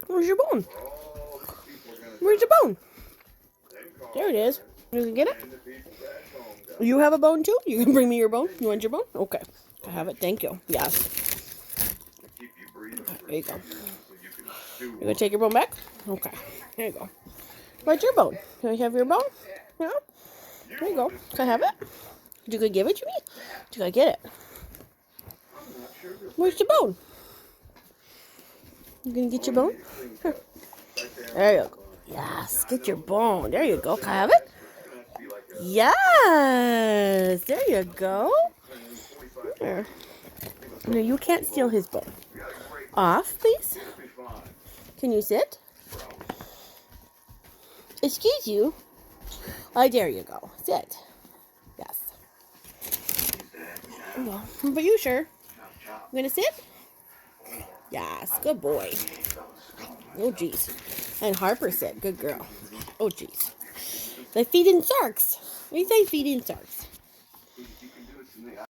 Where's your bone? Where's your bone? There it is. You can get it? You have a bone too? You can bring me your bone? You want your bone? Okay. I have it. Thank you. Yes. There you go. You gonna take your bone back? Okay. There you go. Where's your bone? Can I have your bone? Yeah. There you go. Can I have it? You gonna give it to me? You gotta get it. Where's your bone? You gonna get your bone? Here. There you go. Yes, get your bone. There you go. Can I have it? Yes. There you go. There. No, you can't steal his bone. Off, please. Can you sit? Excuse you. There you go. Sit. Yes. Well, but you sure? You gonna sit? Yes. Good boy. Oh, jeez. And Harper said, good girl. Oh, jeez. They feed in sharks. What do you say, feed in sharks?